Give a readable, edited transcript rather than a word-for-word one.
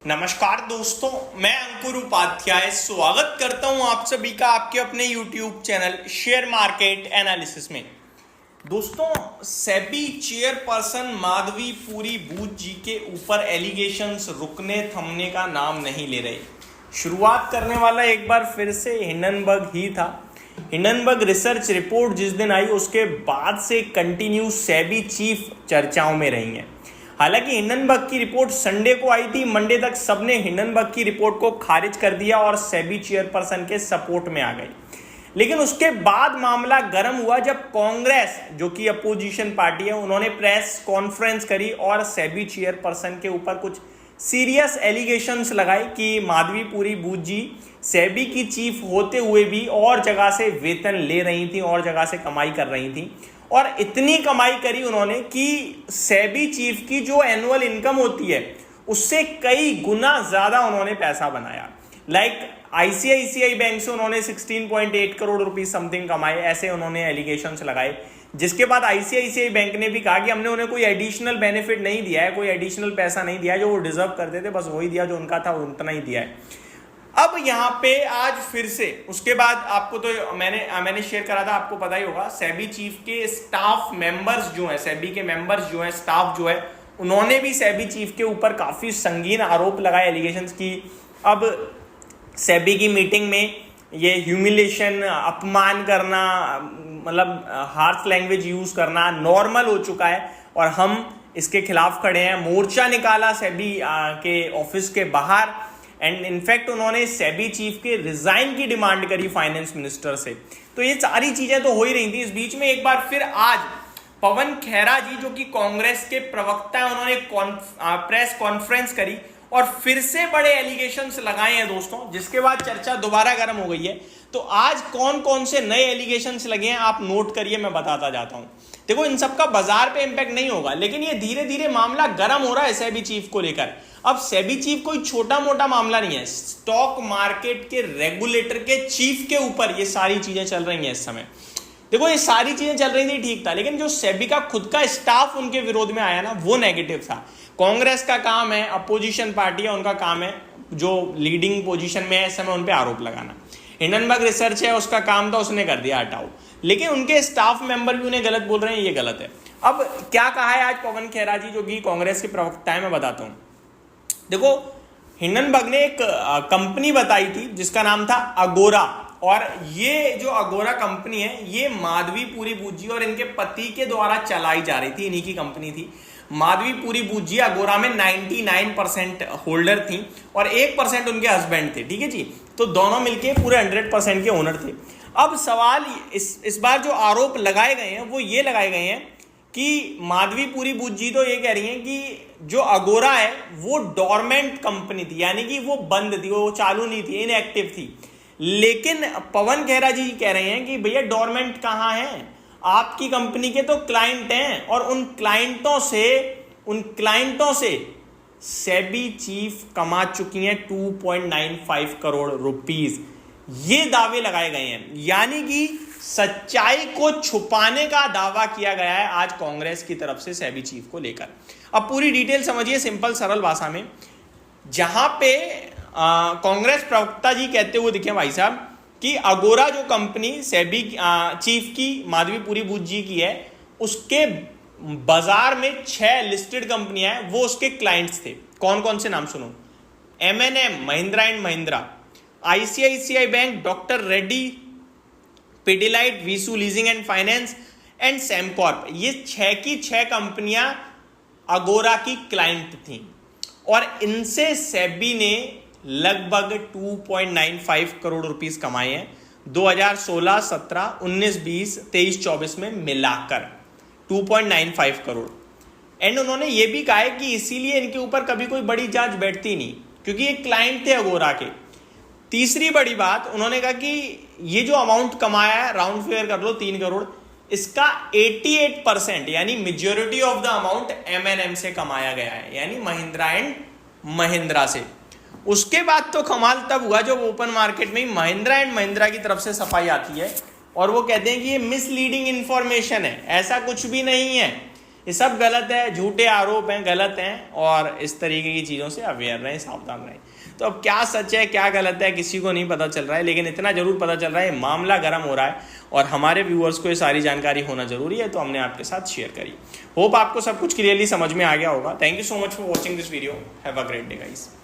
नमस्कार दोस्तों, मैं अंकुर उपाध्याय स्वागत करता हूं आप सभी का आपके अपने YouTube channel share market analysis में। दोस्तों, सेबी चेयरपर्सन माधवीपुरी बूच जी के ऊपर एलिगेशंस रुकने थमने का नाम नहीं ले रहे। शुरुआत करने वाला एक बार फिर से हिंडनबर्ग ही था। हिंडनबर्ग रिसर्च रिपोर्ट जिस दिन आई उसके बाद से कंटिन्यू सेबी चीफ चर्चाओं में रही हैं। हालांकि हिंडनबर्ग की रिपोर्ट संडे को आई थी, मंडे तक सबने हिंडनबर्ग की रिपोर्ट को खारिज कर दिया और सेबी चेयरपर्सन के सपोर्ट में आ गई। लेकिन उसके बाद मामला गर्म हुआ जब कांग्रेस, जो कि अपोजिशन पार्टी है, उन्होंने प्रेस कॉन्फ्रेंस करी और सेबी चेयरपर्सन के ऊपर कुछ सीरियस एलिगेशंस लगाए कि माधवीपुरी बूच जी सेबी की चीफ होते हुए भी और जगह से वेतन ले रही थी और जगह से कमाई कर रही थी, और इतनी कमाई करी उन्होंने कि सेबी चीफ की जो एनुअल इनकम होती है उससे कई गुना ज्यादा उन्होंने पैसा बनाया। लाइक आईसीआईसीआई बैंक से उन्होंने 16.8 करोड़ रुपीस समथिंग कमाए, ऐसे उन्होंने एलिगेशंस लगाए। जिसके बाद आईसीआईसीआई बैंक ने भी कहा कि हमने उन्हें कोई एडिशनल बेनिफिट नहीं दिया है, कोई एडिशनल पैसा नहीं दिया है, जो वो डिजर्व करते थे बस वही दिया, जो उनका था उतना ही दिया है। अब यहाँ पे आज फिर से उसके बाद आपको तो मैंने शेयर करा था, आपको पता ही होगा, सेबी चीफ के स्टाफ मेंबर्स जो है, सेबी के मेंबर्स जो है, स्टाफ जो है, उन्होंने भी सेबी चीफ के ऊपर काफी संगीन आरोप लगाए, एलिगेशंस की। अब सेबी की मीटिंग में ये ह्यूमिलेशन, अपमान करना, मतलब हार्श लैंग्वेज यूज करना नॉर्मल हो चुका है और हम इसके खिलाफ खड़े हैं। मोर्चा निकाला सेबी के ऑफिस के बाहर एंड इनफैक्ट उन्होंने सेबी चीफ के रिजाइन की डिमांड करी फाइनेंस मिनिस्टर से। तो ये सारी चीजें तो हो ही रही थी। इस बीच में एक बार फिर आज पवन खेरा जी, जो कि कांग्रेस के प्रवक्ता है, उन्होंने प्रेस कॉन्फ्रेंस करी और फिर से बड़े एलिगेशंस लगाए हैं दोस्तों, जिसके बाद चर्चा दोबारा गर्म हो गई है। तो आज कौन कौन से नए एलिगेशंस लगे हैं आप नोट करिए, मैं बताता जाता हूं। देखो, इन सबका बाजार पे इंपैक्ट नहीं होगा, लेकिन ये धीरे धीरे मामला गर्म हो रहा है सेबी चीफ को लेकर। अब सेबी चीफ कोई छोटा मोटा मामला नहीं है, स्टॉक मार्केट के रेगुलेटर के चीफ के ऊपर ये सारी चीजें चल रही हैं इस समय। देखो, ये सारी चीजें चल रही थी, ठीक था, लेकिन जो सेबी का खुद का स्टाफ उनके विरोध में आया ना, वो नेगेटिव था। कांग्रेस का काम है, अपोजिशन पार्टी है, उनका काम है, जो लीडिंग पोजीशन में है इस समय, उन पर आरोप लगाना। हिंडनबर्ग रिसर्च है, उसका काम था, उसने कर दिया हटाओ, लेकिन उनके स्टाफ मेंबर भी उन्हें गलत बोल रहे हैं, ये गलत है। अब क्या कहा है आज पवन खेरा जी, जो कि कांग्रेस के प्रवक्ता है, मैं बताता हूं। देखो, हिंडनबर्ग ने एक कंपनी बताई थी जिसका नाम था अगोरा, और ये जो अगोरा कंपनी है ये माधवीपुरी बूच जी और इनके पति के द्वारा चलाई जा रही थी, इन्हीं की कंपनी थी। माधवीपुरी बूच जी अगोरा में 99% होल्डर थी और 1% उनके हस्बैंड थे, ठीक है जी। तो दोनों मिलके पूरे 100% के ओनर थे। अब सवाल इस बार जो आरोप लगाए गए हैं वो ये लगाए गए हैं कि माधवीपुरी बूच जी तो ये कह रही हैं कि जो अगोरा है वो डोरमेंट कंपनी थी, यानी कि वो बंद थी, वो चालू नहीं थी, इनएक्टिव थी। लेकिन पवन खेरा जी कह रहे हैं कि भैया डोरमेंट कहाँ है, आपकी कंपनी के तो क्लाइंट हैं और उन क्लाइंटों से सेबी चीफ कमा चुकी हैं 2.95 करोड़ रुपीस। ये दावे लगाए गए हैं, यानी कि सच्चाई को छुपाने का दावा किया गया है आज कांग्रेस की तरफ से सेबी चीफ को लेकर। अब पूरी डिटेल समझिए सिंपल सरल भाषा में। जहां पे कांग्रेस प्रवक्ता जी कहते हुए दिखे भाई साहब कि अगोरा जो कंपनी सेबी चीफ की माधवीपुरी बूच जी की है, उसके बाजार में 6 लिस्टेड कंपनियां हैं, वो उसके क्लाइंट्स थे। कौन कौन से नाम सुनो, M&M, Mahindra and Mahindra, ICICI bank, doctor Reddy, Pidilite, Visu leasing and finance and Sembcorp. ये 6 की 6 कंपनियां अगोरा की क्लाइंट थी और इनसे सेबी ने लगभग 2.95 करोड़ रुपीस कमाए हैं 2016, 17, 19, 20, 23, 24 में मिलाकर 2.95 करोड़। एंड उन्होंने ये भी कहा है कि इसीलिए इनके ऊपर कभी कोई बड़ी जांच बैठती नहीं, क्योंकि ये क्लाइंट थे अगोरा के। तीसरी बड़ी बात, उन्होंने कहा कि ये जो अमाउंट कमाया है, राउंड फिगर कर लो 3 करोड़, इसका 88% यानी majority of the amount M&M से कमाया गया है, यानी महिंद्रा एंड महिंद्रा से। उसके बाद तो कमाल तब हुआ जब ओपन मार्केट में महिंद्रा एंड महिंद्रा की तरफ से सफाई आती है और वो कहते हैं कि ये मिसलीडिंग इंफॉर्मेशन है, ऐसा कुछ भी नहीं है, ये सब गलत है, झूठे आरोप हैं, गलत हैं, और इस तरीके की चीज़ों से अवेयर रहें, सावधान रहें। तो अब क्या सच है क्या गलत है किसी को नहीं पता चल रहा है, लेकिन इतना जरूर पता चल रहा है मामला गर्म हो रहा है और हमारे व्यूअर्स को ये सारी जानकारी होना जरूरी है, तो हमने आपके साथ शेयर करी। होप आपको सब कुछ क्लियरली समझ में आ गया होगा। Thank you so much for watching this video. Have a great day guys.